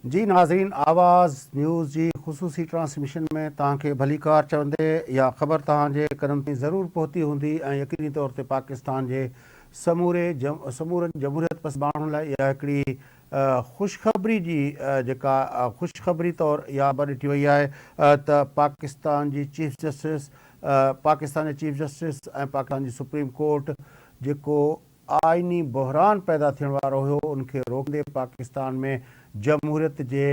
जी नाज़रीन, आवाज़ न्यूज़ जी ख़ुसूसी ट्रांसमिशन में तव्हांखे भली कार चवंदे इहा ख़बर तव्हांजे कननि ताईं ज़रूरु पहुती हूंदी ऐं यकीनी तौर ते पाकिस्तान जे समूरनि जमहूरियत पसंदि माण्हुनि लाइ इहा हिकिड़ी ख़ुशख़बरी जी जेका ख़ुशख़बरी तौरु इहा ख़बर ॾिठी वई आहे त पाकिस्तान जे चीफ जस्टिस ऐं पाकिस्तान जी सुप्रीम कोर्ट जेको आइनी बहरान पैदा थियण वारो हुयो उनखे रोकंदे पाकिस्तान में जमहूरियत जे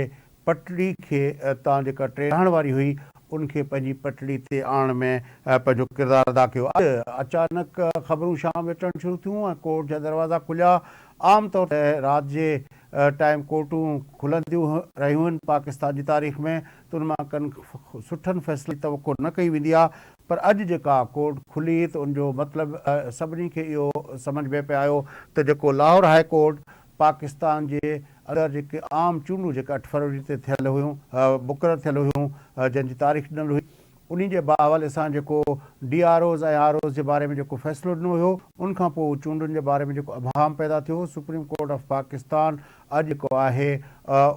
पटड़ी खे तां जेका रहण वारी हुई उनखे पंहिंजी पटड़ी ते आणण में पंहिंजो किरदारु अदा कयो। अचानक ख़बरूं शाम अचणु शुरू थियूं ऐं कोर्ट जा दरवाज़ा खुलिया। आम तौर ते राति जे टाइम कोर्टूं खुलंदियूं रहियूं आहिनि पाकिस्तान जी तारीख़ में, त उन मां कनि सुठनि फ़ैसिले तवक़ो न कई वेंदी आहे। पर अॼु जेका कोर्ट खुली त उनजो मतिलबु सभिनी खे इहो सम्झ में पियो आयो त जेको लाहौर हाई कोर्ट पाकिस्तान जे अंदरि जेके आम चूंडूं जेका 8 फरवरी ते थियल हुयूं मुक़ररु थियल हुयूं जंहिंजी तारीख़ ॾिनल हुई, उन जे हवाले सां जेको DROs ऐं ROs जे बारे में जेको फ़ैसिलो ॾिनो हुयो, उनखां पोइ चूंडुनि जे बारे में जेको अभाम पैदा थियो, सुप्रीम कोर्ट ऑफ पाकिस्तान अॼु जेको आहे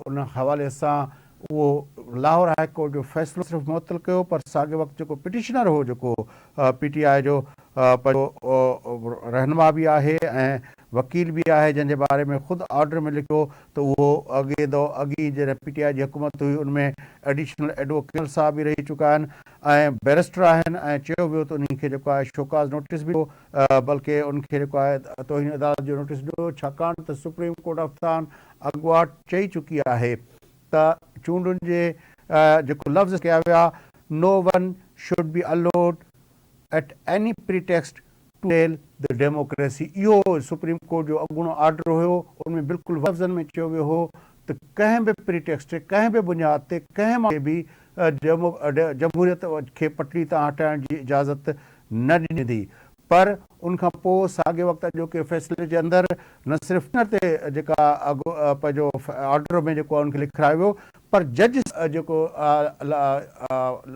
उन हवाले सां उहो लाहौर हाई कोर्ट जो फ़ैसिलो सिर्फ़ु मुअतल कयो, पर साॻे वक़्तु जेको पिटिशनर हो जेको PTI जो पंहिंजो रहनुमा बि आहे ऐं वकील बि आहे, जंहिंजे बारे में ख़ुदि ऑर्डर में लिखियो त उहो अॻे जॾहिं PTI जी हुकूमत हुई उनमें एडिशनल एडवोकेट साहब बि रही चुका आहिनि ऐं बैरिस्टर आहिनि ऐं चयो वियो त उन्ही खे जेको आहे शोकाज़ नोटिस बि ॾियो, बल्कि उनखे जेको आहे तौहीन अदालत जो नोटिस ॾियो, छाकाणि त सुप्रीम कोर्ट ऑफ पाकिस्तान अॻुवाट चई चुकी आहे त चूंडुनि जे जेको लफ़्ज़ कया विया, no one should be allowed at any pretext to tell the democracy. इहो सुप्रीम कोर्ट जो अॻूणो ऑर्डर हुयो। उनमें बिल्कुलु लफ़्ज़नि में चयो वियो हो त कंहिं बि प्रीटेक्स्ट ते कंहिं बि बुनियाद ते कंहिं माण्हू खे बि जमहूरियत खे पटड़ी तां हटाइण जी इजाज़त न ॾिनी वेंदी। पर उनखां पोइ साॻे वक़्तु अॼोके फ़ैसिले जे अंदरि न सिर्फ़ु हिन ते जेका पंहिंजो ऑर्डर में जेको आहे उनखे लिखायो वियो, पर जज जेको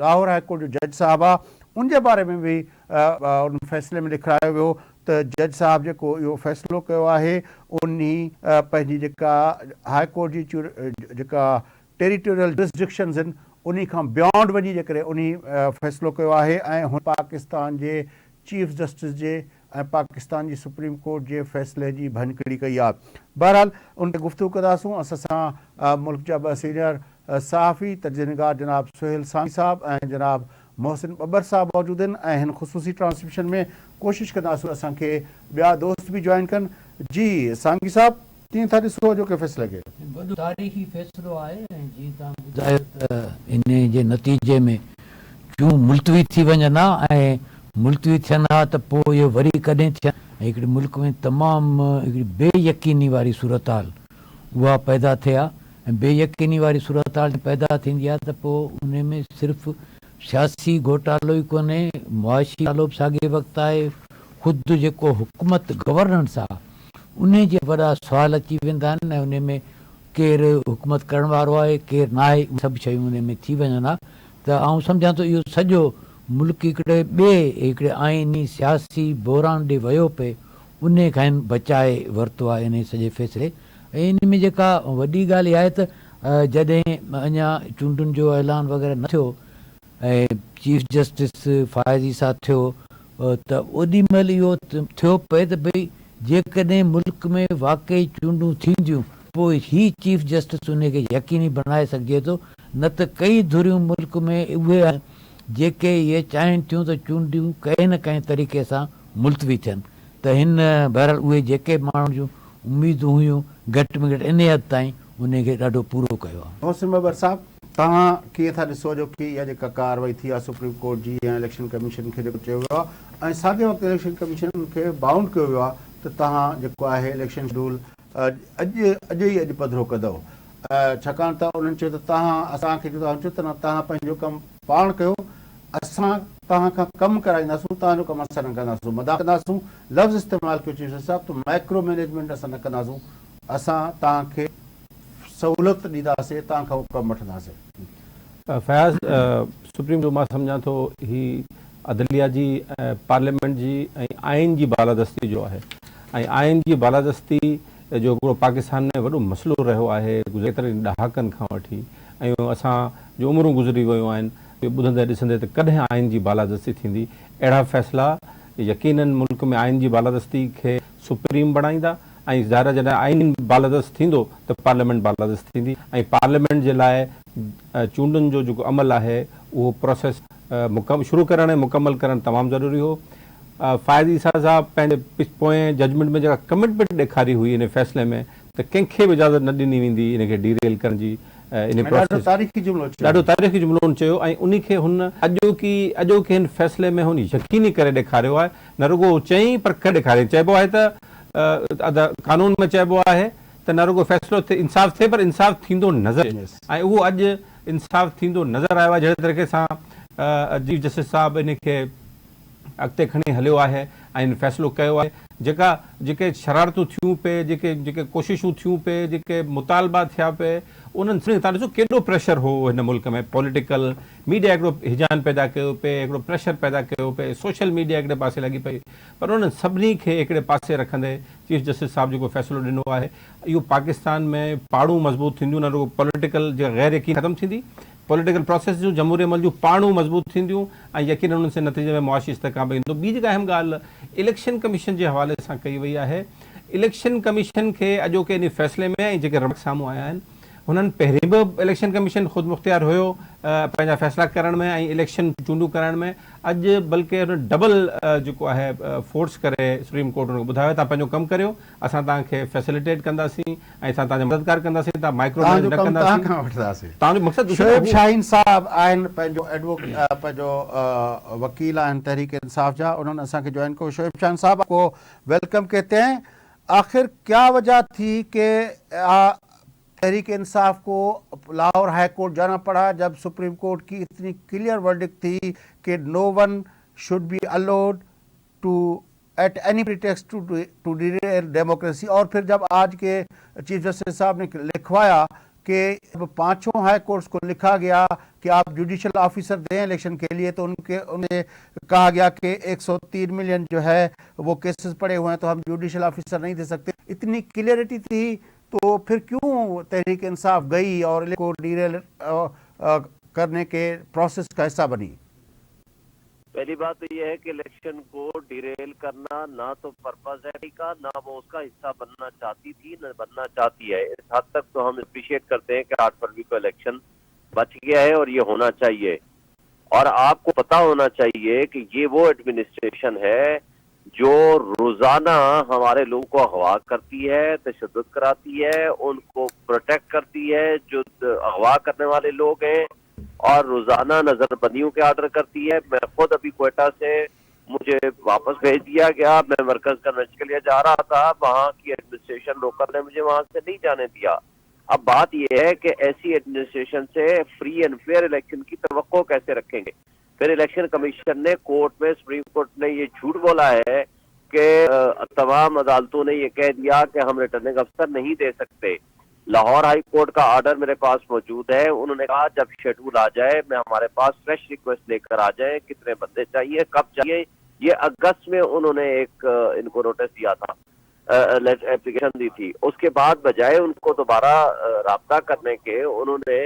लाहौर हाई कोर्ट जो जज साहिबु आहे उनजे बारे में बि उन फ़ैसिले में लिखायो वियो त जज साहिबु जेको इहो फ़ैसिलो कयो आहे उन पंहिंजी जेका हाई कोर्ट जी जेका टेरिटोरियल जुरिसडिक्शन्स आहिनि उन खां बियॉन्ड वञी जे करे उन फ़ैसिलो कयो आहे ऐं हुन पाकिस्तान जे चीफ जस्टिस जे ऐं पाकिस्तान जी सुप्रीम कोर्ट जे फ़ैसिले जी भञकिड़ी कई आहे। बहरहाल उन ते गुफ़्तगू कंदासूं। असां सां मुल्क जा 2 सीनियर सहाफ़ी तर्जुमेगार जनाब सुहेल सांगी साहब ऐं जनाब मोहसिन बब्बर साहब मौजूद आहिनि ऐं हिन ख़ुसूसी ट्रांसमिशन में कोशिशि कंदासीं असांखे ॿिया दोस्त बि जॉइन कनि। जी सांगी साहब, कीअं था ॾिसो अॼोके फ़ैसिले खे? वॾो तारीख़ी फ़ैसिलो आहे ऐं जीअं तव्हां ॿुधायो त इन जे नतीजे में चूं मुलतवी थी वञनि हा ऐं मुलतवी थियनि हा त पोइ इहो वरी कॾहिं थियनि ऐं हिकिड़े मुल्क में तमामु हिकिड़ी बेयकीनी वारी सूरत हाल उहा पैदा थिए हा। ऐं बेयकीनी वारी सूरत हाल पैदा थींदी आहे त पोइ उन में सिर्फ़ु सियासी घोटालो ई कोन्हे, मुआशी नालो बि साॻे वक़्तु आहे, ख़ुदि जेको हुकूमत गवर्नेंस आहे उन जे वॾा सुवाल अची वेंदा आहिनि ऐं उन में केरु हुकूमत करण वारो आहे केरु न आहे, सभु शयूं उन में थी वञनि हा। त आउं सम्झां थो इहो सॼो मुल्क हिकिड़े आइनी सियासी बहरान ॾे वियो पिए, उन खां बचाए वरितो आहे इन सॼे फ़ैसिले। ऐं इन में जेका वॾी ॻाल्हि इहा आहे त जॾहिं अञा चूंडुनि जो ऐलान वग़ैरह न थियो ऐं चीफ जस्टिस फायज़ी सां थियो त ओॾी महिल इहो थियो पिए त भई जेकॾहिं मुल्क में वाक़ई चूंडूं थींदियूं पोइ ही चीफ जस्टिस उनखे यकीनी बणाए सघिजे थो, न त कई धुरियूं मुल्क में उहे आहिनि जेके इहे चाहिनि थियूं त चूंडियूं कंहिं न कंहिं तरीक़े सां मुलतवी थियनि। त हिन बहरहाल उहे जेके माण्हुनि जूं उमेदूं हुयूं घटि में घटि इन हद ताईं उनखे ॾाढो पूरो कयो आहे। मोहसिन बब्बर साहब, तव्हां कीअं था ॾिसो जो की इहा जेका कार्रवाई थी आहे सुप्रीम कोर्ट जी ऐं इलेक्शन कमीशन खे जेको चयो वियो आहे ऐं साॻे वक़्तु इलेक्शन कमीशन खे बाउंड कयो वियो आहे त तव्हां जेको आहे इलेक्शन शेड्यूल अॼु पधिरो कंदव, छाकाणि त उन्हनि चयो त तव्हां असांखे तव्हां पंहिंजो कमु पाण कयो, असां तव्हां खां कमु कराईंदासूं, तव्हांजो कमु असां न कंदासूं, मदा कंदासूं, लफ़्ज़ इस्तेमालु कयो चीफ जस्टिस साहिबु, त माइक्रो मैनेजमेंट असां न कंदासूं, असां तव्हांखे सहूलियत ॾींदासीं, तव्हां खां कमु वठंदासीं। फयाज़, सुप्रीम जो मां सम्झां थो ही अदलिया जी पार्लियामेंट जी ऐं आइन जी बालादस्ती जो आहे ऐं आइन जी बालादस्ती जो हिकिड़ो पाकिस्तान में वॾो मसइलो रहियो आहे केतिरनि ॾहाकनि खां वठी, ऐं असां जो उमिरूं गुज़री वियूं आहिनि, ॿुधंदे ॾिसंदे त कॾहिं आइन जी बालादस्ती थींदी। अहिड़ा फ़ैसिला यकीनन मुल्क में आइन जी बालादस्ती खे सुप्रीम बणाईंदा, ऐं ज़ाहिर जॾहिं आइन बालादस्त थींदो त पार्लियामेंट बालादस्त थींदी, ऐं पार्लियामेंट जे लाइ चूंडुनि जो जेको अमल आहे उहो प्रोसेस शुरू करणु ऐं मुकमल करणु तमामु ज़रूरी हो। फ़ाइज़ ईसा साहब पंहिंजे पोएं जजमेंट में जेका कमिटमेंट ॾेखारी हुई इन फ़ैसिले में त कंहिंखे बि इजाज़त न ॾिनी वेंदी इन खे डीरेल करण जी, इन प्रोसेस ॾाढो तारीख़ी जुमिलो चयो, ऐं उन खे हुन अॼोके हिन फ़ैसिले में हुन यकीनी करे ॾेखारियो आहे। न रुॻो चयईं पर करे ॾेखारियईं। चइबो आहे त कानून में चइबो आहे त न रुॻो फ़ैसिलो इंसाफ़ थिए पर इंसाफ़ थींदो नज़र, ऐं उहो अॼु इंसाफ़ थींदो नज़र आयो आहे। जहिड़े तरीक़े सां चीफ जस्टिस साहिब इन खे अॻिते खणी हलियो आहे ऐं इन फ़ैसिलो कयो आहे। जेके शरारतूं थियूं पे, जेके कोशिशूं थियूं पे, जेके मुतालबा थिया पे, उन्हनि सभिनी तव्हां ॾिसो केॾो प्रेशर हो हिन मुल्क में। पॉलिटिकल मीडिया हिकिड़ो हिजान पैदा कयो पे, हिकिड़ो प्रेशर पैदा कयो पे, सोशल मीडिया हिकिड़े पासे लॻी पई, पर उन्हनि सभिनी खे हिकिड़े पासे रखंदे चीफ जस्टिस साहिब जेको फ़ैसिलो ॾिनो आहे, इहो पाकिस्तान में पाड़ूं मज़बूत थींदियूं, न रुॻो पॉलिटिकल जेका गैर यकीन ख़तमु थींदी, पॉलिटिकल प्रोसेस जूं जमहूरी अमल जूं पाड़ूं मज़बूत थींदियूं, ऐं यकीन उन्हनि से नतीजे में मुआशी इस्तेकाम ईंदो। ॿी जेका अहम ॻाल्हि इलेक्शन कमीशन जे हवाले सां कई वई आहे। इलेक्शन कमीशन खे अॼोके इन फ़ैसिले में ऐं जेके रमक साम्हूं आया आहिनि, हुननि पहिरीं बि इलेक्शन कमीशन ख़ुदि मुख़्तियार हुयो पंहिंजा फ़ैसिला करण में ऐं इलेक्शन चूंडूं करण में। अॼु बल्कि हुन डबल जेको आहे फोर्स करे सुप्रीम कोर्ट हुनखे ॿुधायो तव्हां पंहिंजो कमु करियो, असां तव्हांखे फैसिलिटेट कंदासीं ऐं असां तव्हांजा मददगार कंदासीं, तव्हां माइक्रो मैनेज न कंदासीं। तव्हांजो मक़सदु शोएब शाहीन साहब आहिनि, पंहिंजो वकील आहिनि तहरीक इंसाफ जा, उन्होंने असांखे ज्वाइन कयो। शोएब शाहीन साहब को वेलकम कहते हैं। आखिर क्या वजह थी कि तहरीक इंसाफ को लाहौर हाई कोर्ट जाना पड़ा जब सुप्रीम कोर्ट की इतनी क्लियर वर्डिक्ट थी कि no one should be allowed to at any pretext to derail democracy, और फिर जब आज के चीफ जस्टिस साहब ने लिखवाया कि पांचों हाई कोर्ट्स को लिखा गया कि आप जुडिशल ऑफिसर दें इलेक्शन के लिए, तो उन्हें कहा गया कि 103 मिलियन जो है वो केसेस पड़े हुए हैं तो हम जुडिशल ऑफिसर नहीं दे सकते। इतनी क्लियरिटी थी तो फिर क्यों तहरीक इंसाफ गई और को डीरेल करने के प्रोसेस का हिस्सा बनी? पहली बात तो ये है कि इलेक्शन को डिरेल करना ना तो पर्पस है का, ना वो उसका हिस्सा बनना चाहती थी, ना बनना चाहती है। इस हद तक तो हम अप्रिशिएट करते हैं कि 8 फरवरी को इलेक्शन बच गया है और ये होना चाहिए। और आपको पता होना चाहिए कि ये वो एडमिनिस्ट्रेशन है जो रोजाना हमारे लोगों को अगवा करती है, तशद्दुद कराती है, उनको प्रोटेक्ट करती है जो अगवा करने वाले लोग हैं, और रोजाना नजरबंदियों के आर्डर करती है। मैं खुद अभी क्वेटा से मुझे वापस भेज दिया गया, मैं मरकज कन्वेंशन के लिए जा रहा था, वहाँ की एडमिनिस्ट्रेशन लोकल ने मुझे वहाँ से नहीं जाने दिया। अब बात यह है कि ऐसी एडमिनिस्ट्रेशन से फ्री एंड फेयर इलेक्शन की तवक्को कैसे रखेंगे। फिर इलेक्शन कमीशन ने कोर्ट में, सुप्रीम कोर्ट ने ये झूठ बोला है कि तमाम अदालतों ने ये कह दिया कि हम रिटर्निंग अफसर नहीं दे सकते। लाहौर हाई कोर्ट का ऑर्डर मेरे पास मौजूद है, उन्होंने कहा जब शेड्यूल आ जाए मैं हमारे पास फ्रेश रिक्वेस्ट लेकर आ जाए, कितने बंदे चाहिए, कब चाहिए। ये अगस्त में उन्होंने इनको नोटिस दिया था, एप्लीकेशन दी थी। उसके बाद बजाय उनको दोबारा राब्ता करने के उन्होंने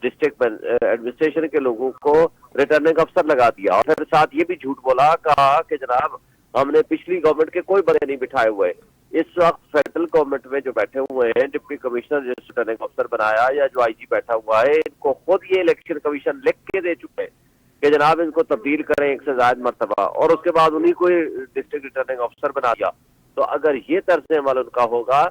डिस्ट्रिक्ट एडमिनिस्ट्रेशन के लोगों को रिटर्निंग अफसर लगा दिया, और फिर साथ ये भी झूठ बोला, कहा कि जनाब हमने पिछली गवर्नमेंट के कोई बंदे नहीं बिठाए हुए। इस वक्त फेडरल गवर्नमेंट में जो बैठे हुए हैं डिप्टी कमिश्नर जो रिटर्निंग अफसर बनाया या जो आईजी बैठा हुआ है, इनको खुद ये इलेक्शन कमीशन लिख के दे चुके हैं कि जनाब इनको तब्दील करें 1 से ज़ायद मरतबा, और उसके बाद उन्हीं को डिस्ट्रिक्ट रिटर्निंग अफसर बना दिया। तो अगर ये तर्ज अमल उनका होगा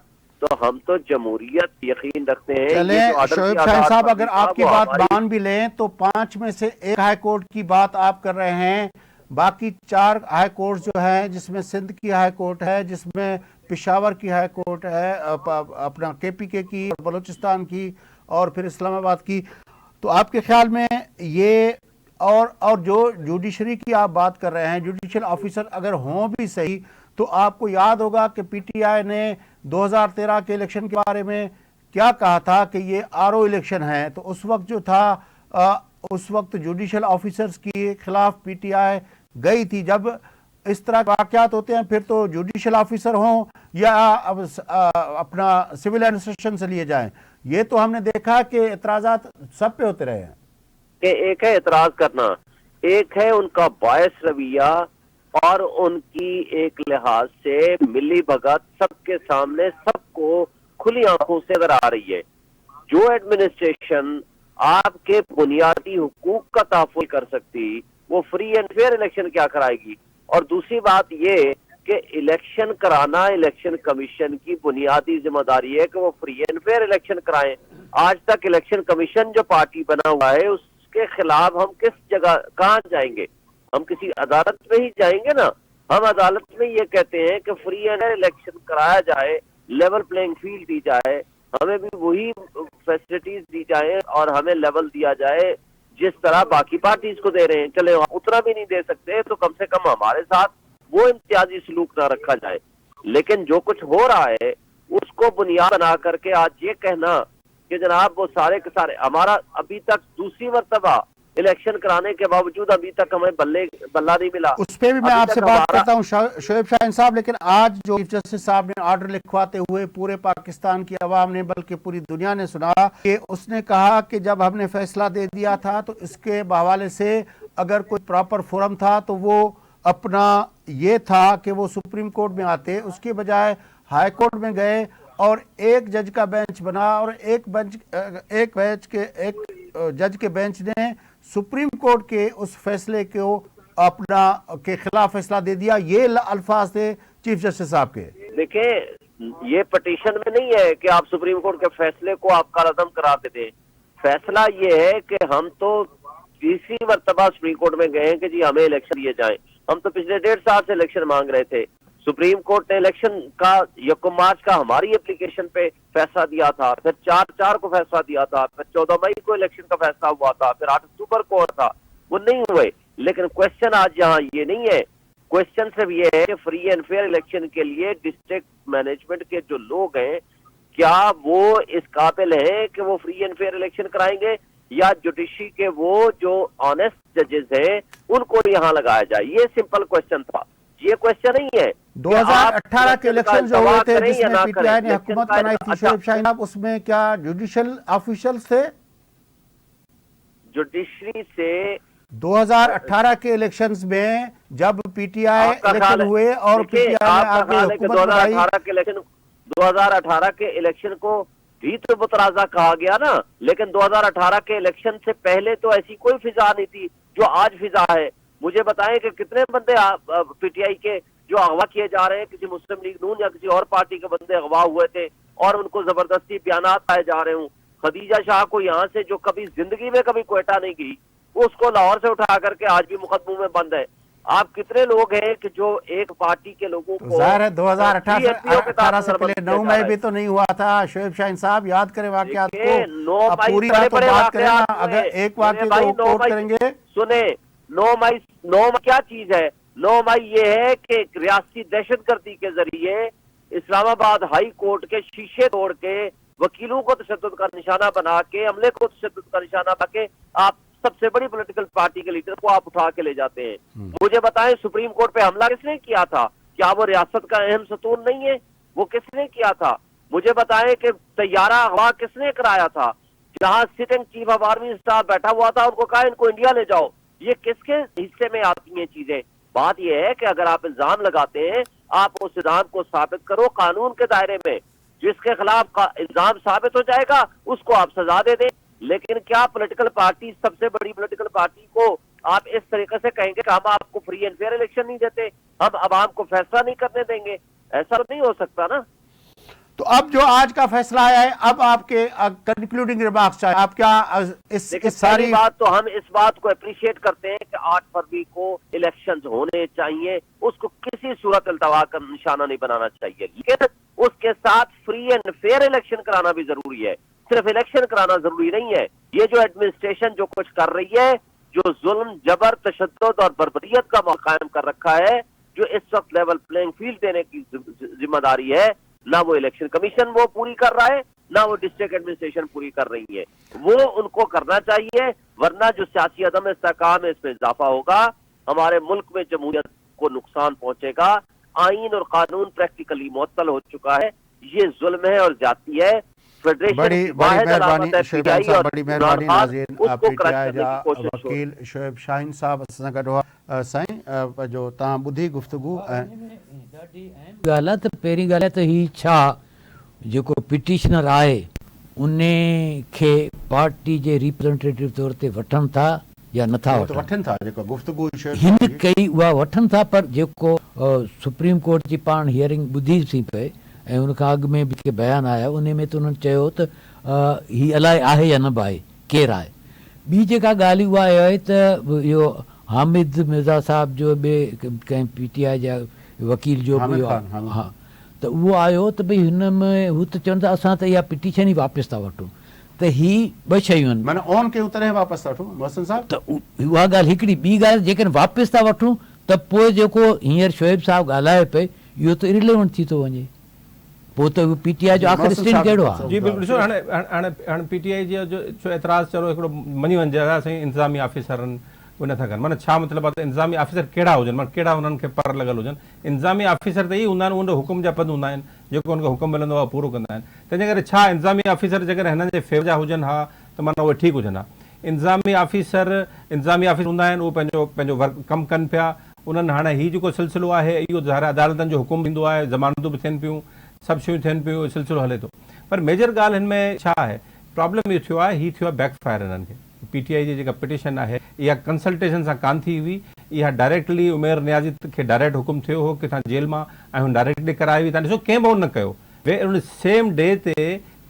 तो हम तो जमहूरियत यकीन रखते हैं। चले शोएब शाहीन साहब, अगर आपकी बात मान भी लें तो 5 में से 1 हाई कोर्ट की बात आप कर रहे हैं, बाकी 4 हाई कोर्ट जो हैं, जिसमें सिंध की हाई कोर्ट है, जिसमें पेशावर की हाई कोर्ट है, अपना केपीके की, बलूचिस्तान की, और फिर इस्लामाबाद की, तो आपके ख्याल में ये और जो जुडिशरी की आप बात कर रहे हैं, जुडिशियल ऑफिसर अगर हों भी सही, तो आपको याद होगा कि पीटीआई ने 2013 के इलेक्शन के बारे में क्या कहा था कि ये आरओ इलेक्शन है। तो उस वक्त जो था उस वक्त जुडिशियल ऑफिसर्स के खिलाफ पीटीआई गई थी। जब इस तरह के वाकयात होते हैं, फिर तो जुडिशल ऑफिसर हों या अपना सिविल एडमिनिस्ट्रेशन से लिए जाएं, ये तो हमने देखा कि एतराज़ात सब पे होते रहे हैं। कि एक है एतराज करना, एक है उनका बायस रवैया और उनकी एक लिहाज से मिली भगत सबके सामने सबको खुली आंखों से नजर आ रही है। जो एडमिनिस्ट्रेशन आपके बुनियादी हुकूक का तहफ़्फ़ुज़ कर सकती, वो फ्री एंड फेयर इलेक्शन क्या कराएगी। और दूसरी बात ये कि इलेक्शन कराना इलेक्शन कमीशन की बुनियादी जिम्मेदारी है कि वो फ्री एंड फेयर इलेक्शन कराएं। आज तक इलेक्शन कमीशन जो पार्टी बना हुआ है उसके खिलाफ हम किस जगह कहाँ जाएंगे? हम किसी अदालत में ही जाएंगे ना। हम अदालत में ये कहते हैं कि फ्री एंड फेयर इलेक्शन कराया जाए, लेवल प्लेइंग फील्ड दी जाए, हमें भी वही फैसिलिटीज दी जाए और हमें लेवल दिया जाए जिस तरह बाकी पार्टीज को दे रहे हैं। चले उतना भी नहीं दे सकते तो कम से कम हमारे साथ वो इम्तियाजी सलूक ना रखा जाए। लेकिन जो कुछ हो रहा है उसको बुनियाद बना करके आज ये कहना कि जनाब वो सारे के सारे, हमारा अभी तक दूसरी मर्तबा इलेक्शन कराने के बावजूद अभी तक हमें बल्ला नहीं मिला। उस पे भी मैं आपसे बात करता हूँ शोएब शाहीन साहब, लेकिन आज जो चीफ जस्टिस साहब ने ऑर्डर लिखवाते हुए पूरे पाकिस्तान की आवाम ने बल्कि पूरी दुनिया ने सुना कि उसने कहा कि जब हमने फैसला दे दिया था तो इसके हवाले से अगर कोई प्रॉपर फोरम था तो वो अपना ये था कि वो सुप्रीम कोर्ट में आते, उसके बजाय हाई कोर्ट में गए और एक जज का बेंच बना और एक जज के बेंच ने सुप्रीम कोर्ट के उस फैसले को अपना के खिलाफ फैसला दे दिया। ये अल्फाज थे चीफ जस्टिस साहब के। देखिए ये पिटीशन में नहीं है कि आप सुप्रीम कोर्ट के फैसले को आप कालअदम करा देते। फैसला ये है कि हम तो तीसरी मर्तबा सुप्रीम कोर्ट में गए हैं कि जी हमें इलेक्शन दिए जाएं। हम तो पिछले 1.5 साल से इलेक्शन मांग रहे थे। सुप्रीम कोर्ट ने इलेक्शन का 1 मार्च का हमारी एप्लीकेशन पे फैसला दिया था, फिर 4 को फैसला दिया था, फिर 14 मई को इलेक्शन का फैसला हुआ था, फिर 8 अक्टूबर को था, वो नहीं हुए। लेकिन क्वेश्चन आज यहाँ ये नहीं है, क्वेश्चन सिर्फ ये है कि फ्री एंड फेयर इलेक्शन के लिए डिस्ट्रिक्ट मैनेजमेंट के जो लोग हैं क्या वो इस काबिल हैं कि वो फ्री एंड फेयर इलेक्शन कराएंगे, या जुडिशरी के वो जो ऑनेस्ट जजेस हैं उनको यहाँ लगाया जाए। ये सिंपल क्वेश्चन था, ये क्वेश्चन नहीं है। 2018 के इलेक्शन जो हुए थे जिसमें पीटीआई ने हुकूमत बनाई थी शोएब शाहीन साहब, उसमें क्या जुडिशल ऑफिशियल्स थे? जुडिशरी से 2018 के इलेक्शंस में जब पीटीआई इलेक्शन हुए और पीटीआई ने आगे हुकूमत बनाई, 2018 के इलेक्शन को भी तो मुतराजा कहा गया ना। लेकिन 2018 के इलेक्शन से पहले तो ऐसी कोई फिजा नहीं थी जो आज फिजा है। मुझे बताएं कि कितने बंदे पीटीआई के जो अगवा किए जा रहे हैं, किसी मुस्लिम लीग नून या किसी और पार्टी के बंदे अगवा हुए थे और उनको जबरदस्ती बयानात आए जा रहे हूँ। खदीजा शाह को यहाँ से जो कभी जिंदगी में कभी क्वेटा नहीं गई, उसको लाहौर से उठा करके आज भी मुकदमों में बंद है। आप कितने लोग हैं कि जो एक पार्टी के लोगों को जाहिर है 2018 से पहले 9 मई भी तो नहीं हुआ था शोएब शाहीन साहब, याद करें वाकयात को। अब पूरी बात तो बात करें ना, अगर एक वाकये को कोट करेंगे। सुने 9 मई क्या चीज है? 9 मई ये है कि रियासती दहशतगर्दी के जरिए इस्लामाबाद हाई कोर्ट के शीशे तोड़ के वकीलों को तशद्दुद का निशाना बना के, अमले को तशद्दुद का निशाना बना के आप सबसे बड़ी पॉलिटिकल पार्टी के लीडर को आप उठा के ले जाते हैं। मुझे बताएं सुप्रीम कोर्ट पे हमला किसने किया था? क्या वो रियासत का अहम सतून नहीं है? वो किसने किया था? मुझे बताएं कि तैयारा अगवा किसने कराया था? जहां sitting chief of army staff बैठा हुआ था उनको कहा इनको इंडिया ले जाओ। ये किसके हिस्से में आती हैं चीजें? बात यह है कि अगर आप इल्जाम लगाते हैं, आप उस इल्जाम को साबित करो कानून के दायरे में। जिसके खिलाफ का इल्जाम साबित हो जाएगा उसको आप सजा दे दें। लेकिन क्या पॉलिटिकल पार्टी, सबसे बड़ी पॉलिटिकल पार्टी को आप इस तरीके से कहेंगे कि हम आपको फ्री एंड फेयर इलेक्शन नहीं देते, हम आवाम को फैसला नहीं करने देंगे? ऐसा नहीं हो सकता ना। तो अब जो आज का फैसला आया है, अब आपके कंक्लूडिंग रिमार्क्स चाहिए, आप क्या इस सारी बात तो हम इस बात को अप्रिशिएट करते हैं कि 8 फरवरी को इलेक्शंस होने चाहिए, उसको किसी सूरत अल्तवा का निशाना नहीं बनाना चाहिए। लेकिन उसके साथ फ्री एंड फेयर इलेक्शन कराना भी जरूरी है, सिर्फ इलेक्शन कराना जरूरी नहीं है। ये जो एडमिनिस्ट्रेशन जो कुछ कर रही है, जो जुल्म जबर तशद्दुद और बर्बरियत का माहौल कायम कर रखा है, जो इस वक्त लेवल प्लेइंग फील्ड देने की जिम्मेदारी है, ना वो इलेक्शन कमीशन वो पूरी कर रहा है, ना वो डिस्ट्रिक्ट एडमिनिस्ट्रेशन पूरी कर रही है। वो उनको करना चाहिए, वरना जो सियासी अदम इस्तेहकाम है इसमें इजाफा होगा, हमारे मुल्क में जमहूरियत کو نقصان پہنچے گا. آئین اور قانون پریکٹیکلی معطل ہو چکا ہے. یہ ظلم ہے اور جاتی ہے. بڑی مہربانی شعیب خان صاحب, بڑی مہربانی. ناظرین پی ٹی آئی جا وکیل شعیب شاہین صاحب असां गॾु हुआ. साईं जो तव्हां ॿुधी गुफ़्तगू. ॾाढी अहम ॻाल्हि आहे. त पहिरीं ॻाल्हि आहे त हीउ छा जेको पिटिशनर आहे उन खे पार्टी जे रिप्रेज़ेंटेटिव तौर ते वठनि था या नथा वठनि था. जेको गुफ़्तगू हिन कई उहा वठनि था, पर जेको सुप्रीम कोर्ट जी पाण हियरिंग ॿुधी थी पए ऐं उनखां अॻु में बि के बयानु आया, उन में त उन्हनि चयो त हीअ अलाए आहे या न बि आहे, केरु आहे. ॿी जेका ॻाल्हि उहा आहे त इहो हामिद मिर्ज़ा साहिब जो ॿिए कंहिं PTI जा वकील जो बि हा, त उहो आयो त भई हिन में हू त चवनि था असां त इहा पिटीशन ई वापसि था वठूं. त ही ॿ शयूं आहिनि. माना ऑन कयूं तॾहिं वापसि था वठूं मोहसिन साहिब. त उहा ॻाल्हि हिकिड़ी. ॿी ॻाल्हि जेकॾहिं वापसि था वठूं त पोइ जेको हींअर शोएब साहिबु ॻाल्हाए पए इहो त इरिलेवेंट थी थो वञे. पोइ त PTI जो आख़िर स्टैंड कहिड़ो आहे? जी बिल्कुलु. ॾिसो हाणे PTI जो एतिराज़ चलो हिकिड़ो मञी वञिजे असां इंतिज़ामी ऑफिसरनि उहे नथा कनि. माना छा मतिलबु आहे त इंतिज़ामी ऑफिसर कहिड़ा हुजनि, माना कहिड़ा हुननि खे पर लॻल हुजनि. इंतिज़ामी ऑफिसर त ई हूंदा आहिनि, उन हुकुम जा पद हूंदा आहिनि, जेको हुनखे हुकुम मिलंदो आहे पूरो कंदा आहिनि. तंहिंजे करे छा इंतिज़ामी ऑफिसर जेकॾहिं हिननि जे फेवर जा हुजनि हा त माना उहे ठीकु हुजनि हा. इंतिज़ामी ऑफिसर हूंदा आहिनि, उहे पंहिंजो वर्क कमु कनि पिया. उन्हनि हाणे हीउ जेको सिलसिलो आहे इहो ज़ाहिर अदालतनि जो हुकुम ईंदो आहे, ज़मानतूं बि थियनि पियूं, सभु शयूं थियनि पियूं, सिलसिलो हले थो. पर मेजर ॻाल्हि हिन में छा आहे, प्रॉब्लम इहो थियो आहे, हीउ थियो आहे बैकफायर हिननि खे. PTI जी जेका पिटिशन आहे इहा कंसल्टेशन सां कान थी हुई. इहा डायरेक्टली उमेर नियाज़ी खे डायरेक्ट हुकुम थियो हो किथां जेल मां, ऐं हुन डायरेक्टली कराई हुई. तव्हां ॾिसो कंहिं बि ऑन न कयो. उन सेम डे ते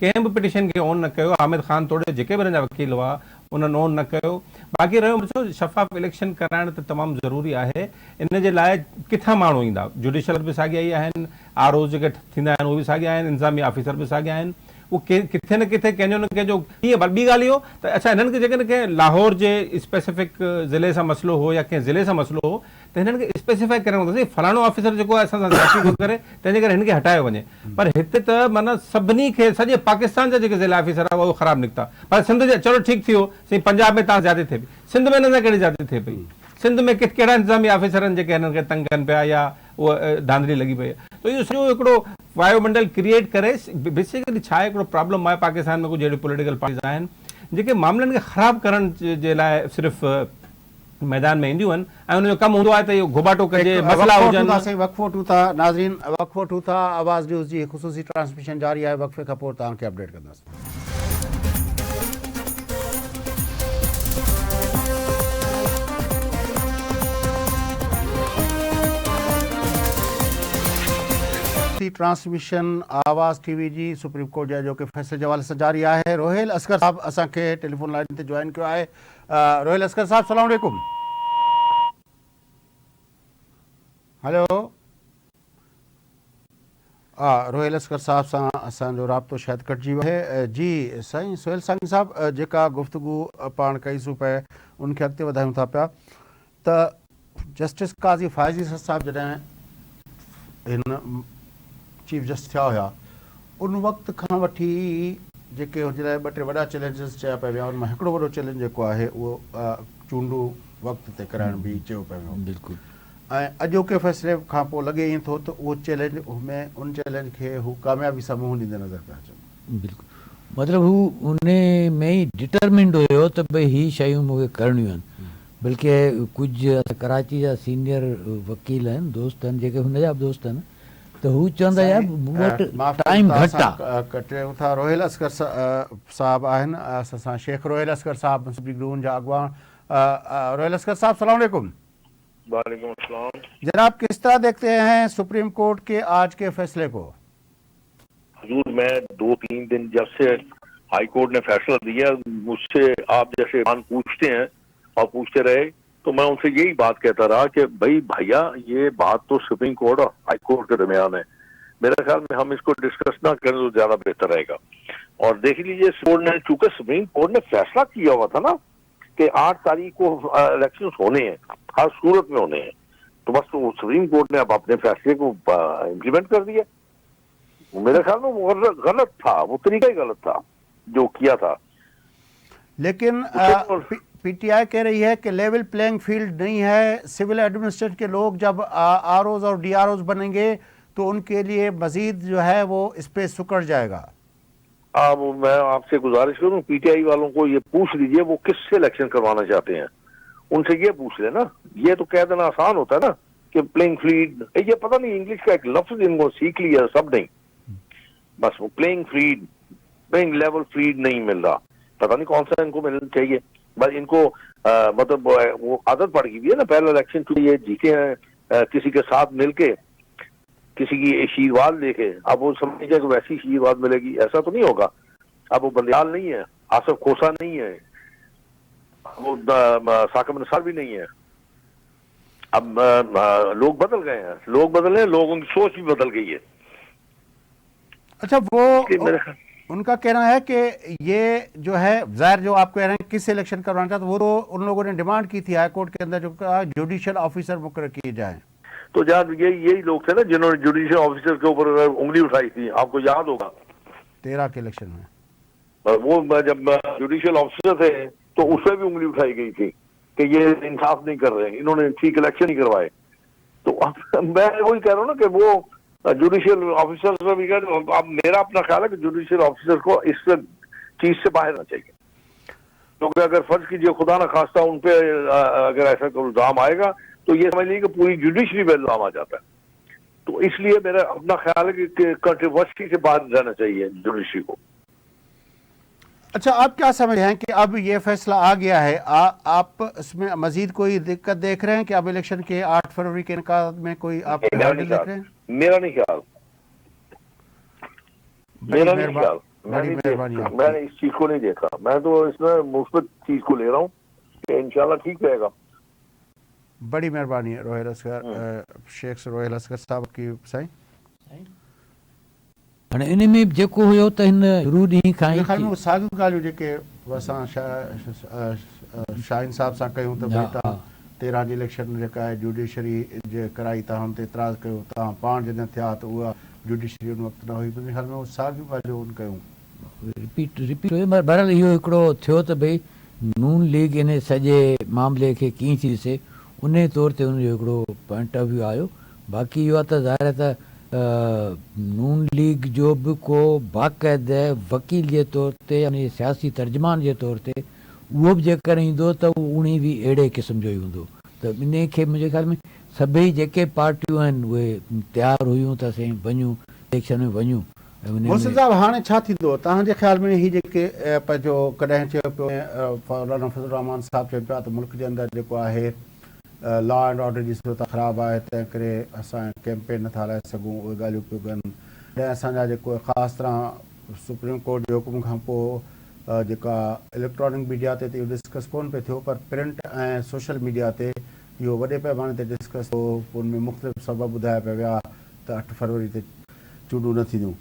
कंहिं बि पिटिशन खे ऑन न कयो. हामिद ख़ान तोड़े जेके बि हिन जा वकील हुआ उन्हनि ऑन न कयो. बाक़ी रहियो ॾिसो शफ़ाफ़ इलेक्शन कराइण त तमामु ज़रूरी आहे. इन जे लाइ किथां माण्हू ईंदा, जुडिशल बि साॻिया ई आहिनि, ROs जेके थींदा आहिनि उहे बि साॻिया आहिनि, इंतिज़ामी ऑफिसर बि साॻिया आहिनि. उहे किथे न किथे कंहिंजो न कंहिंजो ईअं. ॿी ॻाल्हि इहो त अच्छा हिननि खे जेकॾहिं कंहिं लाहौर जे स्पेसिफिक ज़िले सां मसइलो हो या कंहिं ज़िले सां मसइलो हो त हिननि खे स्पेसिफाई करणो हूंदो. फलाणो ऑफिसर जेको आहे असां सां ज़्यादती थो करे, तंहिंजे करे हिन खे हटायो वञे. पर हिते त माना सभिनी खे, सॼे पाकिस्तान जा जेके ज़िला ऑफिसर आहे उहे ख़राबु निकिता. पर सिंध जे चलो ठीकु थी वियो, साईं पंजाब में तव्हां ज़्यादा थिए पई, सिंध में हिन सां कहिड़ी ज़्यादा थिए पई? सिंध में कहिड़ा इंतिज़ामी ऑफिसरनि जेके हिननि खे तंग कनि पिया या उहा धांधली लॻी पई. त इहो सॼो हिकिड़ो वायुमंडल क्रिएट करे बेसिकली छा आहे, हिकिड़ो प्रॉब्लम आहे पाकिस्तान में. कुझु अहिड़ियूं पॉलिटिकल पार्टीज़ आहिनि जेके मामलनि खे ख़राबु करण जे लाइ सिर्फ़ु मैदान में ईंदियूं आहिनि ऐं उनजो कमु हूंदो आहे त इहो घुबाटो कजे, मसइला हुजनि. वक़्फ़ो वठूं था नाज़रीन, वक़्फ़ो वठूं था. आवाज़ न्यूज़ जी ख़ुसूसी ट्रांसमिशन जारी आहे. वक़्फ़े खां पोइ तव्हांखे अपडेट कंदासीं. ट्रांसमिशन आवाज़ TV जी सुप्रीम कोर्ट जा जेके फ़ैसिले जे हवाले सां जारी आहे. रोहेल असगर साहब असांखे टेलीफोन लाइन ते जॉइन कयो आहे. रोहेल असगर साहब सलाम अलैकुम. हेलो. रोहेल असगर साहब सां असांजो राब्तो शायदि कटिजी वियो आहे. जी साईं सोहेल सांगी साहब, जेका गुफ़्तगू पाण कईसूं पिया उनखे अॻिते वधायूं था पिया त जस्टिस काज़ी फ़ाइज़ असद साहब जॾहिं हिन चीफ जस्टिस थिया हुआ उन वक़्त खां वठी जेके हुन जे लाइ ॿ टे वॾा चैलेंजिस चया पिया विया. उन मां हिकिड़ो वॾो चैलेंज जेको आहे उहो चूंडूं वक़्त ते कराइण बि चयो पियो वियो. बिल्कुलु. ऐं अॼोके फ़ैसिले खां पोइ लॻे ईअं थो त उहो चैलेंज में उन चैलेंज खे हू कामयाबी सां मुंहुं ॾींदे नज़र पिया अचनि. बिल्कुलु. मतिलबु हू उन में ई डिटरमिंड हुयो त भई हीअ शयूं मूंखे करणियूं आहिनि. बल्कि कुझु कराची जा सीनियर वकील आहिनि, दोस्त आहिनि, जेके हुनजा बि दोस्त आहिनि, त हू चवंदा यार मूं वटि टाइम घटि आहे. कटियूं था. रोहेल असगर साहब आहिनि असां सां, शेख रोहेल असगर साहब मुंसिबी ग्रून जा अॻवान. रोहेल असगर साहब सलाम अलैकुम. वालेकुम अस्सलाम. जनाब किस तरह देखते हैं सुप्रीम कोर्ट के आज के फैसले को? हजूर मैं 2-3 दिन जब से हाई कोर्ट ने फैसला दिया, मुझसे आप जैसे पूछते हैं और पूछते रहे, तो मैं उनसे यही बात कहता रहा कि भाई भैया ये बात तो सुप्रीम कोर्ट और हाई कोर्ट के दरमियान है. मेरे ख्याल में हम इसको डिस्कस ना करें तो ज्यादा बेहतर रहेगा. और देख लीजिए चूंकि सुप्रीम कोर्ट ने फैसला किया हुआ था ना कि 8 तारीख को इलेक्शन होने हैं, हर सूरत में होने हैं, तो बस तो सुप्रीम कोर्ट ने अब अपने फैसले को इम्प्लीमेंट कर दिया. मेरे ख्याल में वो गलत था, वो तरीका ही गलत था जो किया था. लेकिन PTI कह रही है कि लेवल प्लेइंग फील्ड नहीं है, सिविल एडमिनिस्ट्रेशन के लोग जब ROs और DROs बनेंगे तो उनके लिए मजीद जो है वो इस पे सुकड़ जाएगा। अब मैं आपसे गुजारिश करूं, PTI वालों को ये पूछ लीजिए वो किससे इलेक्शन करवाना चाहते हैं, उनसे ये पूछ ले ना। ये तो कह देना आसान होता है ना कि प्लेइंग फील्ड, ये पता नहीं इंग्लिश का एक लफ्ज इनको सीख लिया सब नहीं, बस वो playing field, playing level field नहीं मिल रहा, पता नहीं कौन सा इनको मिलना चाहिए। बस इनको मतलब वो आदत पड़ गई है ना, पहले इलेक्शन ये जीते हैं किसी के साथ मिलके, किसी की आशीर्वाद लेके, अब वो समझिए कि वैसी आशीर्वाद मिलेगी, ऐसा तो नहीं होगा। अब वो बंदयाल नहीं है, आसफ खोसा नहीं है, वो साकिब नसार भी नहीं है। अब लोग बदल गए हैं, लोग बदले हैं, लोगों की सोच भी बदल गई है। अच्छा, वो उनका कहना है कि ये जो है ज़ाहिर जो आप कह रहे हैं किस इलेक्शन करवाना चाहते, वो तो उन लोगों ने डिमांड की थी हाई कोर्ट के अंदर, जो कहा जुडिशियल ऑफिसर मुकर्रर किए जाएं। तो जहाँ यही लोग थे ना जिन्होंने जुडिशियल ऑफिसर के ऊपर उंगली उठाई थी, आपको याद होगा 13 के इलेक्शन में। वो जब जुडिशियल ऑफिसर थे तो उस पर भी उंगली उठाई गई थी कि ये इंसाफ नहीं कर रहे, इन्होंने ठीक इलेक्शन नहीं करवाए। तो मैं वही कह रहा हूँ ना कि वो जुडिशियल ऑफिसर से भी कह, अब मेरा अपना ख्याल है कि जुडिशियल ऑफिसर को इस चीज से बाहर आना चाहिए, क्योंकि अगर फर्ज कीजिए खुदा न खास्ता उन पे अगर ऐसा कोई इल्जाम आएगा तो ये समझ लीजिए कि पूरी जुडिशरी पे इल्जाम आ जाता है। तो इसलिए मेरा अपना ख्याल है कि कंट्रोवर्सी से बाहर रहना चाहिए जुडिशरी को। अच्छा, आप क्या समझ रहे हैं कि अब ये फैसला आ गया है, आप इसमें मजीद कोई दिक्कत देख रहे हैं कि अब इलेक्शन के 8 फरवरी के इनकाद में कोई आप देख रहे हैं? मेरा नहीं ख्याल, मैंने इस चीज को नहीं देखा, मैं तो इसमें मुस्बत चीज को ले रहा हूँ कि इंशाल्लाह ठीक रहेगा। बड़ी मेहरबानी है रोहिल असगर, शेख रोहिल असगर साहब की साईं। हाणे इन में जेको हुयो त हिन शुरू ॾींहं खां ई ख़ाली साॻियूं ॻाल्हियूं जेके असां शाहीन साहब सां कयूं त भई तव्हां 13 जी इलेक्शन जेका आहे जुडिशरी जे कराई, तव्हां हुन ते इतराज़ कयो, तव्हां पाण जॾहिं थिया त उहा जुडिशरी उन वक़्तु न हुई, मुंहिंजे ख़्याल में उहो साॻियूं ॻाल्हियूं उन कयूं। रिपीट हुयो, बहरहाल इहो हिकिड़ो थियो त भई नून लीग इन सॼे मामले खे कीअं थी ॾिसे, उन तौर ते उनजो हिकिड़ो पॉइंट ऑफ व्यू आयो। बाक़ी इहो आहे त ज़ाहिर आहे त नून लीग जो बि को बाक़ाइदे वकील जे तौर ते यानी सियासी तर्जमान जे तौर ते उहो बि जेकर ईंदो त उन बि अहिड़े क़िस्म जो ई हूंदो। त इन खे मुंहिंजे ख़्याल में सभई जेके पार्टियूं आहिनि उहे तयारु हुयूं त असीं वञूं इलेक्शन में वञूं। मोहसिन साहब, हाणे छा थींदो तव्हांजे ख़्याल में? ही जेके पंहिंजो कॾहिं चयो पियो मौलाना फज़लुर रहमान साहब चयो पिया त मुल्क जे अंदरि जेको आहे लॉ एंड ऑर्डर जी सूरत ख़राबु आहे, तंहिं करे असां कैंपेन नथा हलाए सघूं, उहे ॻाल्हियूं पियूं कनि। ऐं असांजा जेको ख़ासि तरह सुप्रीम कोर्ट जे हुकुम खां पोइ जेका इलेक्ट्रॉनिक मीडिया ते इहो डिस्कस कोन पियो थियो, पर प्रिंट ऐं सोशल मीडिया ते इहो वॾे पैमाने ते डिस्कस थियो। उन में मुख़्तलिफ़ सबब ॿुधाया पिया विया त 8 फरवरी ते चूंडूं न थींदियूं।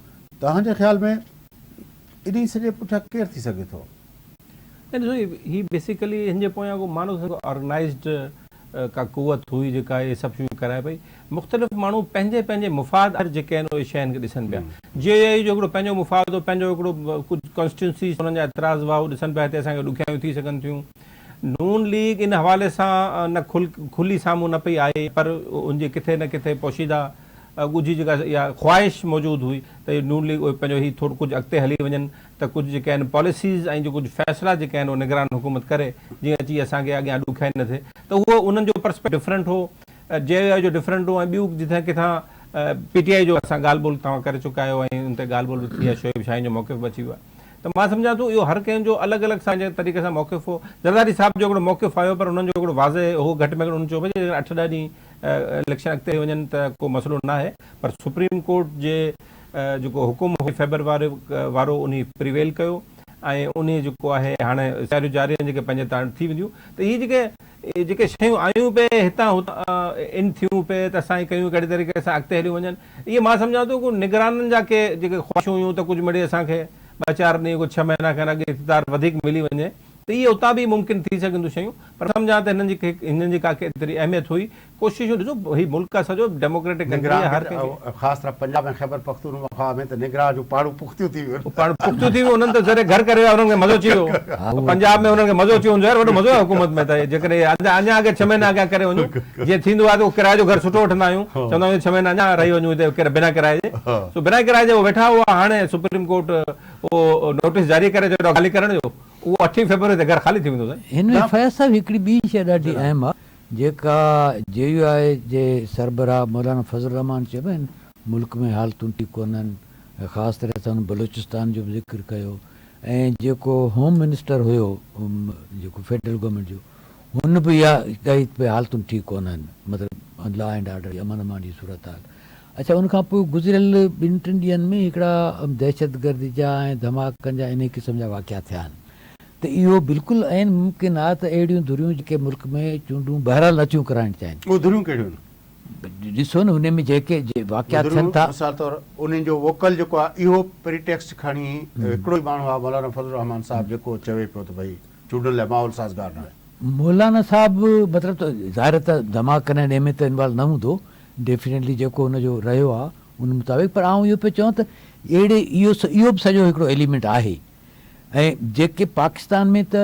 तव्हांजे ख़्याल में इन सॼे पुठियां केरु थी सघे थो? ही बेसिकली हिन जे पोयां को माण्हू ऑर्गेनाइज़्ड का कुवत हुई जेका इहे सभु शयूं कराए पई। मुख़्तलिफ़ माण्हू पंहिंजे पंहिंजे मुफ़ाद जेके आहिनि उहे शयुनि खे ॾिसनि पिया। जे जो हिकिड़ो पंहिंजो मुफ़ाद हो, पंहिंजो हिकिड़ो कुझु कॉन्स्टिट्यूंसी हुननि जा एतिराज़ हुआ, उहो ॾिसनि पिया हिते असांखे ॾुखियायूं थी सघनि थियूं। नून लीग इन हवाले सां न खुली साम्हूं न पई आहे, पर उनजे किथे न किथे पोशीदा ॻुझी जेका इहा ख़्वाहिश मौजूदु हुई त नून लीग उहे पंहिंजो ही थोरो कुझु अॻिते हली वञनि, त कुझु जेके आहिनि पॉलिसीज़ ऐं जो कुझु फ़ैसिला जेके आहिनि उहे निगरान हुकूमत करे, जीअं अची असांखे अॻियां ॾुखियाई न थिए। त उहो उन्हनि जो पर्सपेक्टिव डिफरेंट हो, जे जो डिफरेंट हो, ऐं ॿियूं जिथे किथां PTI जो असां ॻाल्हि ॿोल तव्हां करे चुका आहियो ऐं उन ते ॻाल्हि ॿोल बि थी आहे, शोएब शाहीन जो मौक़िफ़ बि अची वियो आहे। त मां सम्झां थो इहो हर कंहिंजो अलॻि अलॻि सां जंहिं तरीक़े सां मौक़िफ़ हो। ज़रदारी साहिब जो हिकिड़ो मौक़िफ़ आयो, पर उन्हनि जो हिकिड़ो वाज़े हो, घटि में घटि उन्हनि चयो भई 8-10 ॾींहं इलेक्शन अॻिते वञनि त को मसइलो न आहे, पर सुप्रीम कोर्ट जे जेको हुकुम हो फेब्रुआरी वारो उन प्रिवेल कयो ऐं उन जेको आहे हाणे सारियूं जारी आहिनि जेके पंहिंजे ताण थी वेंदियूं। त इहे जेके शयूं आयूं पे हितां हुतां इन थियूं पे त असां कयूं कहिड़े तरीक़े सां अॻिते हली वञनि, इहे मां सम्झां थो को निगराननि जा के जेके ख़्वाहिशूं हुयूं त कुझु मिड़े असांखे 2-4 ॾींहं कुझु 6 महीना खनि अॻु इक़्तिदार वधीक मिली वञे त इहे उतां बि मुमकिन थी सघंदियूं शयूं, पर सम्झां त हिननि जी का एतिरी अहमियत हुई। कोशिशूं ॾिसो, हीउ मुल्क आहे सॼो डेमोक्रेटिक कंट्री आहे, हर कंहिंखे ख़ासि तरह पंजाब ऐं ख़ैबर पख्तूनख्वा में त निगराह जूं पहाड़ूं पुख़्तियूं थी वियूं। पाण पुख़्तियूं थी वियूं, उन्हनि त ज़रे घर करे विया, उन्हनि खे मज़ो अची वियो। पंजाब में उन्हनि खे मज़ो अची वेंदो, यार वॾो मज़ो आहे हुकूमत में। त जेकॾहिं अञा अॻे 6 महीना अॻियां करे वञूं, जीअं थींदो आहे त उहो किराए जो घर सुठो वठंदा आहियूं, चवंदा आहियूं 6 महीना अञा रही वञूं हिते बिना किराए जे। सो बिना किराए जे उहो वेठा हुआ। हाणे सुप्रीम कोर्ट उहो नोटिस जारी करे छॾियो ख़ाली करण जो, उहो 8 फरवरी ते घर ख़ाली थी वेंदो। हिन में फैज़ साहब हिकिड़ी ॿी शइ ॾाढी अहम आहे, जेका JUI जे सरबराह मौलाना फज़ल रहमान चइबा आहिनि मुल्क में हालतूं ठीक कोन्हनि, ख़ासि तरह सां बलूचिस्तान जो बि ज़िक्र कयो, ऐं जेको होम मिनिस्टर हुयो जेको फेडरल गवर्नमेंट जो, हुन बि इहा कई भई हालतूं ठीक कोन्हनि, मतिलबु लॉ एंड ऑर्डर, अमन अमान जी सूरत हाल। अच्छा, उनखां पोइ गुज़िरियल 2-3 ॾींहंनि में हिकिड़ा दहशतगर्दी जा ऐं धमाकनि जा इन क़िस्म जा वाक़िया थिया आहिनि। त इहो बिल्कुलु आहिनि मुमकिन आहे त अहिड़ियूं धुरियूं जेके मुल्क में चूंडूं बहरहाल नथियूं कराइण चाहिनि। उहे धुरियूं कहिड़ियूं आहिनि? ॾिसो न, हुन में जेके वाक़िया थियनि था, मिसाल तौरु उन्हनि जो वोकल जेको आहे इहो प्रीटेक्स्ट खणी हिकिड़ो ई माण्हू आहे मौलाना फज़ल रहमान साहब, जेको चवे पियो त भई चूंडनि लाइ माहौल साज़गार न आहे। मौलाना साहब मतिलबु त ज़ाहिर त धमाकनि ऐं में त इन्वॉल्व न हूंदो, डेफिनेटली जेको हुनजो रहियो आहे उन मुताबिक़, पर आउं इहो पियो चवां त अहिड़े इहो बि सॼो हिकिड़ो एलिमेंट आहे। ऐं जेके पाकिस्तान में त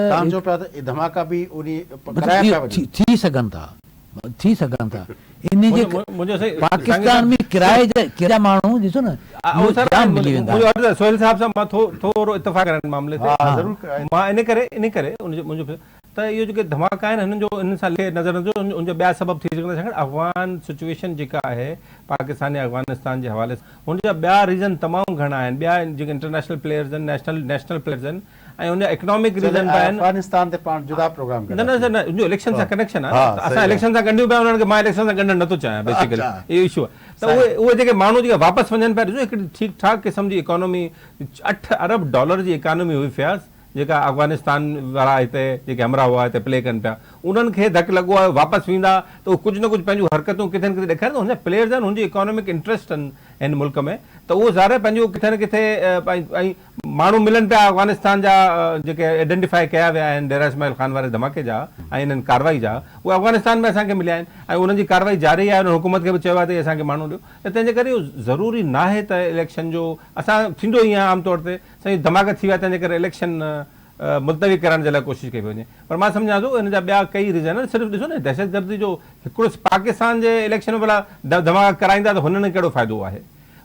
धमाका बि थी सघनि था, इन जे पाकिस्तान में किराए जा माण्हू ॾिसो न, सोहेल साहब सां मां थोरो इतफ़ाक़ करण मामले ते मां इन करे मुंहिंजो त इहो जेके धमाका आहिनि हिननि जो इन सां नज़र नथो, उनजा ॿिया सबब थी सघंदा छाकाणि अफ़गान सिचुएशन जेका आहे पाकिस्तान या अफ़गानिस्तान जे हवाले सां, हुनजा ॿिया रीज़न तमामु घणा आहिनि, ॿिया जेके इंटरनेशनल प्लेयर्स आहिनि, नेशनल प्लेयर्स आहिनि, ऐं उनजा इकोनॉमिक रीज़न बि आहिनि। अफ़गानिस्तान ते पाण जुदा प्रोग्राम न उनजो इलेक्शन सां कनेक्शन आहे, असां इलेक्शन सां ॻंढियूं पिया, उन्हनि खे मां इलेक्शन सां ॻंढणु नथो चाहियां, बेसिकली इहो इशू आहे। त उहे जेके माण्हू जेके वापसि वञनि पिया, ॾिसो हिकिड़ी ठीकु ठाक क़िस्म जी इकोनॉमी, $8 अरब जी इकोनॉमी हुई फियास, जेका अफ़गानिस्तान वारा हिते जेके हमरा हुआ हिते प्ले कनि पिया, उन्हनि खे धकु लॻो आहे, वापसि वेंदा त उहो कुझु न कुझु पंहिंजूं हरकतूं किथे न किथे ॾेखारींदा। हुनजा प्लेयर्स आहिनि, हुनजी इकोनॉमिक इंट्रस्ट आहिनि हिन मुल्क में, त उहो ज़ाहिर पंहिंजो किथे न किथे ऐं माण्हू मिलनि पिया अफ़गानिस्तान जा जेके आइडेंटिफाई कया विया आहिनि डेरा इस्माइल ख़ान वारे धमाके जा ऐं हिननि कार्रवाई जा, उहे अफ़गानिस्तान में असांखे मिलिया आहिनि ऐं उन्हनि जी कार्रवाई जारी आहे। उन हुकूमत खे बि चयो आहे त असांखे माण्हू ॾियो, त तंहिंजे करे इहो ज़रूरी न आहे त इलेक्शन जो असां थींदो ई आहे आमतौर ते साईं धमाका थी विया, तंहिंजे करे इलेक्शन मुलतवी करण जे लाइ कोशिशि कई वञे। पर मां सम्झां थो हिन जा ॿिया कई रीज़न आहिनि। सिर्फ़ु ॾिसो न, दहशतगर्दी जो हिकिड़ो पाकिस्तान जे इलेक्शन में भला धमाका कराईंदा त हुननि कहिड़ो फ़ाइदो आहे?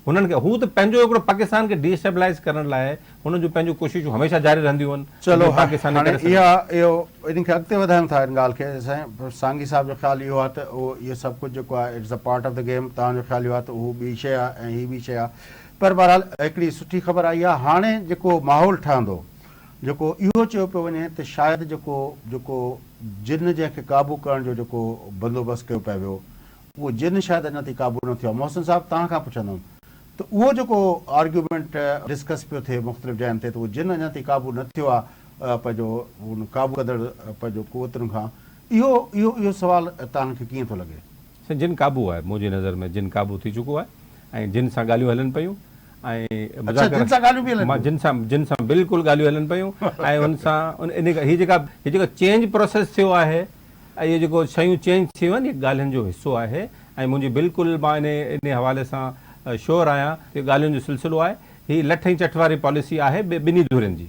हुननि खे हू त पंहिंजो हिकिड़ो पाकिस्तान खे डिस्टेबलाइज़ करण लाइ हुननि जूं पंहिंजूं कोशिशूं हमेशह जारी रहंदियूं आहिनि। चलो पाकिस्तान इहो इनखे अॻिते वधायूं था हिन ॻाल्हि खे। साईं सांगी साहिब जो ख़्यालु इहो आहे त उहो इहो सभु कुझु जेको आहे it's a part of the game. तव्हांजो ख़्यालु इहो आहे त उहो ॿी शइ आहे ऐं हीअ ॿी शइ आहे। पर बहरहाल हिकिड़ी सुठी ख़बर आई आहे, हाणे जेको माहौल ठहंदो, जेको इहो चयो पियो वञे त शायदि जेको जिन जंहिंखे क़ाबू करण जो जेको बंदोबस्तु कयो पियो वियो, उहो जिन शायदि अञा ताईं क़ाबू न थियो आहे। मोहसिन साहिब, तव्हां खां पुछंदुमि त उहो जेको आर्ग्यूमेंट डिस्कस पियो थिए मुख़्तलिफ़ जॻहियुनि ते, त उहो जिन अञा ताईं क़ाबू न थियो आहे पंहिंजो उन क़ाबू कंदड़ पंहिंजो क़ुवतुनि खां, इहो सुवालु तव्हांखे कीअं थो लॻे? जिन क़ाबू आहे, मुंहिंजी नज़र में जिन क़ाबू थी चुको आहे ऐं जिन सां ॻाल्हियूं हलनि पियूं ऐं जिन सां बिल्कुलु ॻाल्हियूं हलनि पियूं ऐं हुन सां हीअ जेका चेंज प्रोसेस थियो आहे ऐं इहे जेको शयूं चेंज थियूं आहिनि, इहे ॻाल्हियुनि जो हिसो आहे। ऐं मुंहिंजी बिल्कुलु मां इन हवाले सां श्योर आहियां कि ॻाल्हियुनि जो सिलसिलो आहे। हीअ लठ ऐं चट वारी पॉलिसी आहे ॿिन्ही धुरियुनि जी,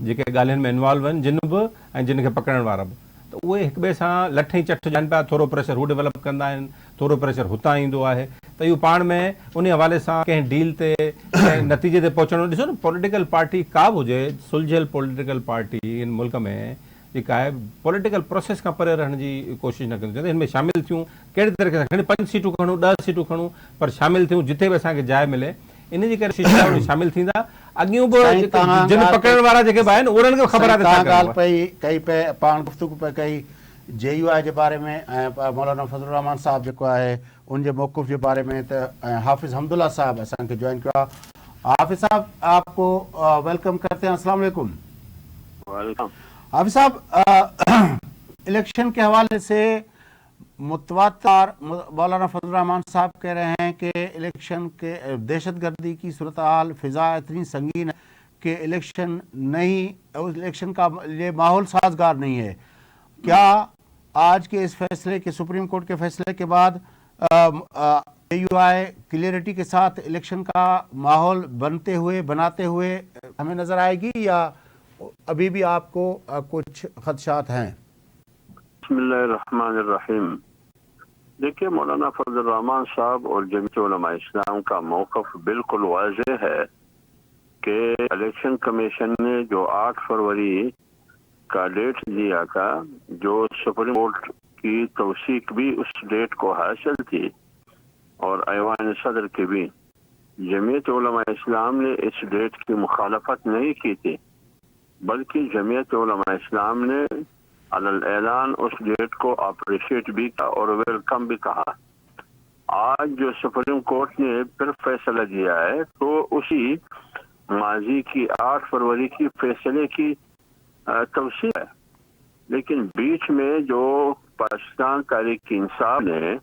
जेके ॻाल्हियुनि में इन्वॉल्व आहिनि, जिन बि ऐं जिन खे पकड़ण वारा बि। त उहे हिक ॿिए सां लठ ऐं चट ॾियनि पिया, थोरो प्रेशर हू डेवलप कंदा आहिनि, थोरो प्रेशर हुतां ईंदो आहे। त इहो पाण में उन हवाले सां कंहिं डील ते कंहिं नतीजे ते पहुचणो, ॾिसो न, पॉलिटिकल पार्टी का बि हुजे, सुलझियल पॉलिटिकल पार्टी इन मुल्क में जेका आहे पॉलिटिकल प्रोसेस खां परे रहण जी कोशिशि न कंदी। हिन में शामिलु थियूं कहिड़े तरीक़े सां खणी 5 सीटूं खणूं, 10 सीटूं खणूं, पर शामिलु थियूं जिथे बि असांखे जाइ मिले, इन जे करे शामिलु थींदा। अॻियूं बि जिन पकड़ण वारा जेके बि आहिनि उन्हनि खे ख़बर आहे। ॻाल्हि पई कई पाण गुफ़्तगू पई कई JUI जे बारे में ऐं मौलाना फज़ल रहमान साहब जेको आहे उनजे मौक़िफ़ जे बारे में, त हाफ़िज़ हमदुल्ला साहब असांखे ज्वाइन किया। हाफ़िज़ साहब, आपको वेलकम करते हैं। अस्सलाम वालेकुम। हाफ़िज़ साहब, इलेक्शन के हवाले से मुतवातर मौलाना फज़ल रहमान साहब कह रहे हैं कि इलेक्शन के दहशतगर्दी की सूरत हाल, फ़िज़ा इतनी संगीन है کہ الیکشن کا یہ ماحول سازگار نہیں ہے. کیا آج کے اس فیصلے کے سپریم کورٹ کے فیصلے کے بعد AUI کلیئرٹی کے ساتھ الیکشن کا ماحول بناتے ہوئے ہمیں نظر آئے گی یا ابھی بھی آپ کو کچھ خدشات ہیں؟ بسم اللہ الرحمن الرحیم. دیکھیے مولانا فضل الرحمان صاحب اور جمعیت علماء اسلام کا موقف بالکل واضح ہے کہ الیکشن کمیشن نے جو 8 فروری کا ڈیٹ دیا تھا، جو سپریم کورٹ کی توثیق بھی اس ڈیٹ کو حاصل تھی اور ایوان صدر کی بھی، جمعیت علماء اسلام نے اس ڈیٹ کی مخالفت نہیں کی تھی، بلکہ جمعیت علماء اسلام نے علی الاعلان اس ڈیٹ کو اپریشیٹ بھی کیا اور ویلکم بھی کہا. آج جو سپریم کورٹ نے پھر فیصلہ دیا ہے تو اسی ماضی کی 8 فروری کی فیصلے کی توثیق ہے، لیکن بیچ میں جو پاکستان تحریک انصاف نے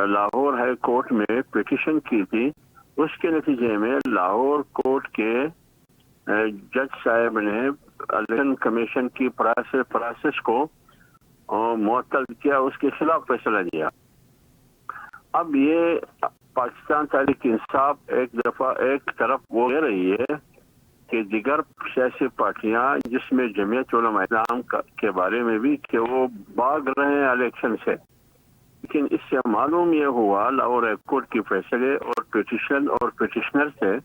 لاہور ہائی کورٹ میں پٹیشن کی تھی، اس کے نتیجے میں لاہور کورٹ کے جج صاحب نے الیکشن کمیشن کی پروسیس کو معطل کیا، اس کے خلاف فیصلہ دیا. اب یہ پاکستان تحریک انصاف ایک طرف وہ کہہ رہی ہے کہ دیگر سیاسی پارٹیاں جس میں جمعیت علماء اسلام کے بارے میں بھی کہ وہ بھاگ رہے ہیں الیکشن سے، لیکن اس سے معلوم یہ ہوا لاہور ہائی کورٹ کی فیصلے اور پٹیشن اور پٹیشنر سے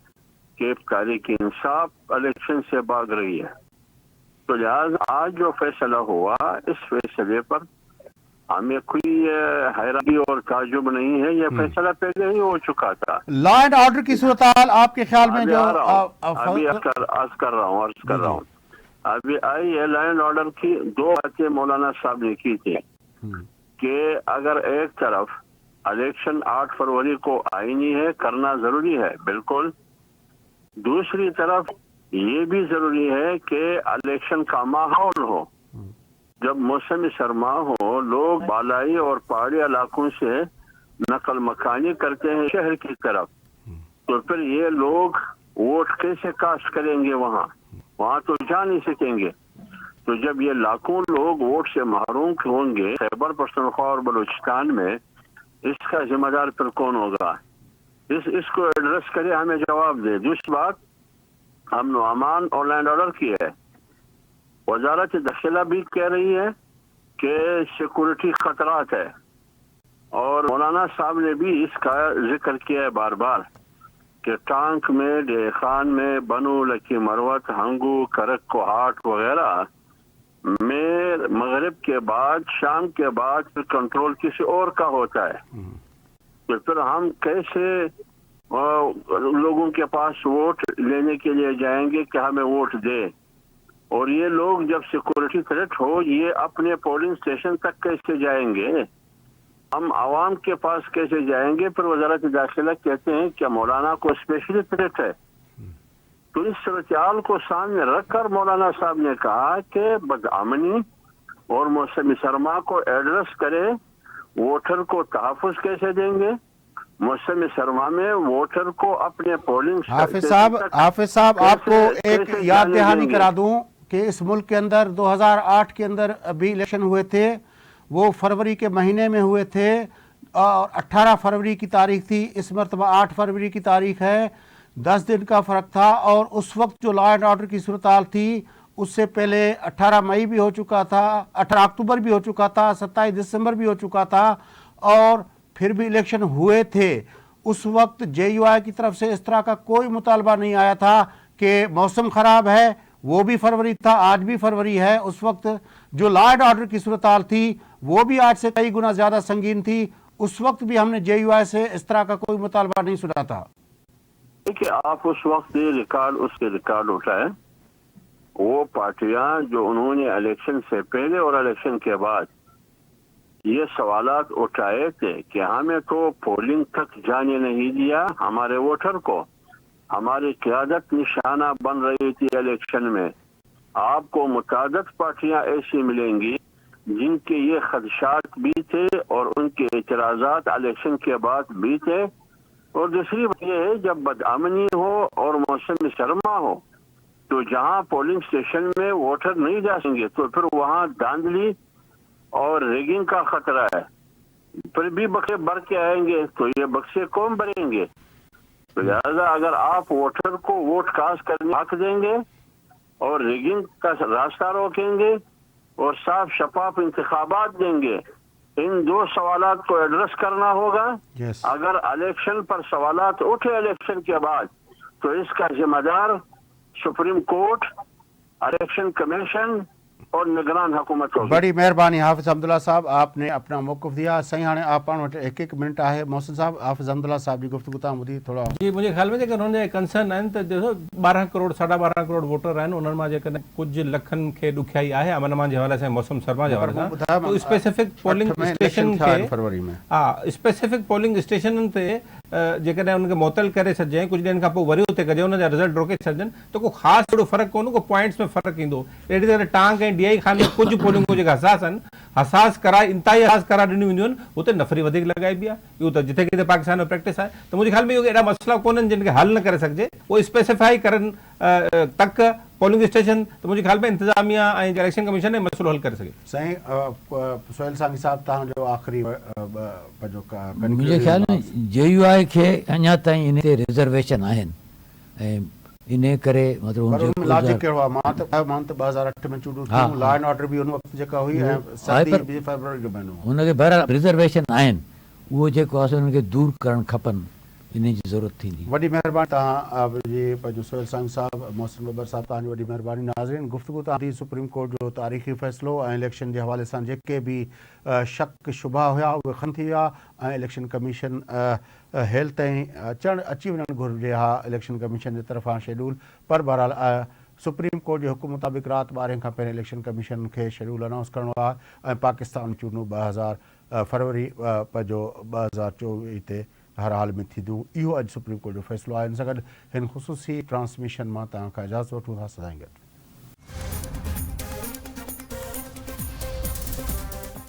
کہ تحریک انصاف الیکشن سے بھاگ رہی ہے. تو لہٰذا آج جو فیصلہ ہوا اس فیصلے پر ہمیں کوئی حیرانی اور تعجب نہیں ہے، یہ فیصلہ پہلے ہی ہو چکا تھا. لا اینڈ آرڈر کی صورتحال آپ کے خیال میں جو ابھی عرض کر رہا ہوں ابھی آئی ہے لا اینڈ آرڈر کی 2 باتیں مولانا صاحب نے کی تھی کہ اگر ایک طرف الیکشن 8 فروری کو آئینی ہے، کرنا ضروری ہے بالکل، دوسری طرف یہ بھی ضروری ہے کہ الیکشن کا ماحول ہو. جب موسم سرما ہو، لوگ بالائی اور پہاڑی علاقوں سے نقل مکانی کرتے ہیں شہر کی طرف، تو پھر یہ لوگ ووٹ کیسے کاسٹ کریں گے؟ وہاں تو جا نہیں سکیں گے. تو جب یہ لاکھوں لوگ ووٹ سے محروم ہوں گے خیبر پختونخوا اور بلوچستان میں، اس کا ذمہ دار پھر کون ہوگا؟ اس کو ایڈریس کرے، ہمیں جواب دے. دوسری بات امن و امان اور لینڈ آرڈر کی ہے. وزارت داخلہ بھی کہہ رہی ہے کہ سیکورٹی خطرات ہے، اور مولانا صاحب نے بھی اس کا ذکر کیا ہے بار بار کہ ٹانک میں، ڈے خان میں، بنو، لکی مروت، ہنگو، کرک کوہاٹ وغیرہ میں مغرب کے بعد، شام کے بعد پھر کنٹرول کسی اور کا ہوتا ہے. تو پھر ہم کیسے لوگوں کے پاس ووٹ لینے کے لیے جائیں گے کہ ہمیں ووٹ دے؟ اور یہ لوگ جب سیکورٹی تھریٹ ہو، یہ اپنے پولنگ اسٹیشن تک کیسے جائیں گے؟ ہم عوام کے پاس کیسے جائیں گے؟ پھر وزارت داخلہ کہتے ہیں کہ مولانا کو اسپیشلی تھریٹ ہے. تو اس صورتحال کو سامنے رکھ کر مولانا صاحب نے کہا کہ بدامنی اور موسم سرما کو ایڈریس کرے. ووٹر کو تحفظ کیسے دیں گے؟ موسم سرما میں ووٹر کو اپنے پولنگ حافظ صاحب آپ کو ایک یاد دہانی کرا دوں کہ اس ملک کے اندر 2008 کے اندر ابھی الیکشن ہوئے تھے، وہ فروری کے مہینے میں ہوئے تھے اور 18 فروری کی تاریخ تھی. اس مرتبہ 8 فروری کی تاریخ ہے. 10 دن کا فرق تھا، اور اس وقت جو لا اینڈ آرڈر کی صورتحال تھی اس سے پہلے 18 مئی بھی ہو چکا تھا، 18 اکتوبر بھی ہو چکا تھا، 27 دسمبر بھی ہو چکا تھا، اور پھر بھی الیکشن ہوئے تھے. اس وقت JUI کی طرف سے اس طرح کا کوئی مطالبہ نہیں آیا تھا کہ موسم خراب ہے. وہ بھی فروری تھا، آج بھی فروری ہے. اس وقت جو لا اینڈ آرڈر کی صورتحال تھی وہ بھی آج سے کئی گنا زیادہ سنگین تھی. اس وقت بھی ہم نے JUI سے اس طرح کا کوئی مطالبہ نہیں سنا تھا. کہ آپ اس وقت اس کے ریکارڈ اٹھائے، وہ پارٹیاں جو انہوں نے الیکشن سے پہلے اور الیکشن کے بعد یہ سوالات اٹھائے تھے کہ ہمیں تو پولنگ تک جانے نہیں دیا ہمارے ووٹر کو، ہماری قیادت نشانہ بن رہی تھی الیکشن میں. آپ کو متعدد پارٹیاں ایسی ملیں گی جن کے یہ خدشات بھی تھے اور ان کے اعتراضات الیکشن کے بعد بھی تھے اور دوسری بات یہ ہے جب بدامنی ہو اور موسم سرما ہو تو جہاں پولنگ اسٹیشن میں ووٹر نہیں جا سکیں گے تو پھر وہاں دھاندلی اور ریگنگ کا خطرہ ہے. پھر بھی بکسے بھر کے آئیں گے تو یہ بکسے کون بھریں گے؟ تو لہٰذا اگر آپ ووٹر کو ووٹ کاسٹ کرنے حق دیں گے اور ریگنگ کا راستہ روکیں گے اور صاف شفاف انتخابات دیں گے، ان دو سوالات کو ایڈریس کرنا ہوگا. Yes. اگر الیکشن پر سوالات اٹھے الیکشن کے بعد تو اس کا ذمہ دار سپریم کورٹ، الیکشن کمیشن اور نگران حکومت ہوگی. بڑی مہربانی حافظ حمداللہ صاحب، آپ نے اپنا موقف دیا. صحیح ہاणे آپ پان وٹि ایک منٹ ہے. محسن صاحب، حافظ حمداللہ صاحب جی گفتگو تव्हां ॿुधी थोरा. जी, मुंहिंजे ख़्याल में जेकर हुन जा कंसर्न आहिनि त ॾिसो 12 करोड़ 12.5 करोड़ वोटर आहिनि, उन्हनि मां जेकॾहिं कुझु लखनि खे ॾुखियाई आहे अमन जे हवाले सां, मौसम सरमा जे हवाले सां, तो स्पेसिफिक पोलिंग स्टेशन खे फरवरी में स्पेसिफिक पोलिंग स्टेशननि ते जेकॾहिं उनखे मुअतल करे छॾिजे, कुझु ॾींहंनि खां पोइ वरी उते कजे, उन जा रिज़ल्ट रोके छॾिजनि, त को ख़ासि अहिड़ो फ़र्क़ु कोन्हे, को पॉइंट्स में फ़र्क़ु ईंदो. अहिड़ी तरह टांग ऐं DI खान में कुझु पोलिंगूं जेका हसास आहिनि, हसास करार इंतिहाई हसास करार ॾिनियूं वेंदियूं आहिनि, हुते नफ़री वधीक लॻाइबी आहे. इहो त जिथे किथे पाकिस्तान में प्रैक्टिस आहे. त मुंहिंजे ख़्याल में इहो अहिड़ा मसइला कोन्हनि जिन खे हल न करे सघिजे. उहो स्पेसिफाई करनि तक पोलिंग स्टेशन, त मुंहिंजे ख़्याल में इंतिज़ामिया ऐं इलेक्शन कमीशन ऐं मसइलो हल करे सघे. साईं सोहेल सांगी साहब, तव्हांजो आख़िरी पंहिंजो मुंहिंजे ख़्याल में JUI खे अञा ताईं इन ते रिज़र्वेशन आहिनि ऐं इन करे मतिलबु लॉजिक कहिड़ो आहे? मां त 2008 में चूंडूं थियूं, लॉ एंड ऑर्डर बि हुन वक़्तु जेका हुई ऐं सर्दी फरवरी जो महीनो. हुनखे बहरहाल रिज़र्वेशन आहिनि, उहो जेको आहे उन्हनि खे दूर करणु खपनि, इन जी ज़रूरत थींदी. वॾी महिरबानी तव्हां जी पंहिंजो सोहेल सांगी साहब, मोहसिन बबर साहब, तव्हांजी वॾी महिरबानी. नाज़रीन, गुफ़्तगू तव्हां थी सुप्रीम कोर्ट जो तारीख़ी फ़ैसिलो ऐं इलेक्शन जे हवाले सां जेके बि शक शुबा हुया उहे ख़तमु थी विया ऐं इलेक्शन कमीशन हेल ताईं अची वञणु घुरिजे हा इलेक्शन कमीशन जे तरफ़ां शेड्यूल. पर बहरहाल सुप्रीम कोर्ट जे हुकुम मुताबिक़ राति 12 खां पहिरीं इलेक्शन कमीशन खे शेड्यूल अनाउंस करिणो आहे ऐं पाकिस्तान चूंडूं 2000 फरवरी पंहिंजो 2024 ते हर हाल में थींदियूं. इहो अॼु सुप्रीम कोर्ट जो फ़ैसिलो आहे. हिन सां गॾु हिन ख़ुसूसी ट्रांसमिशन मां तव्हां खां इजाज़त वठूं था. सदाईं गॾु.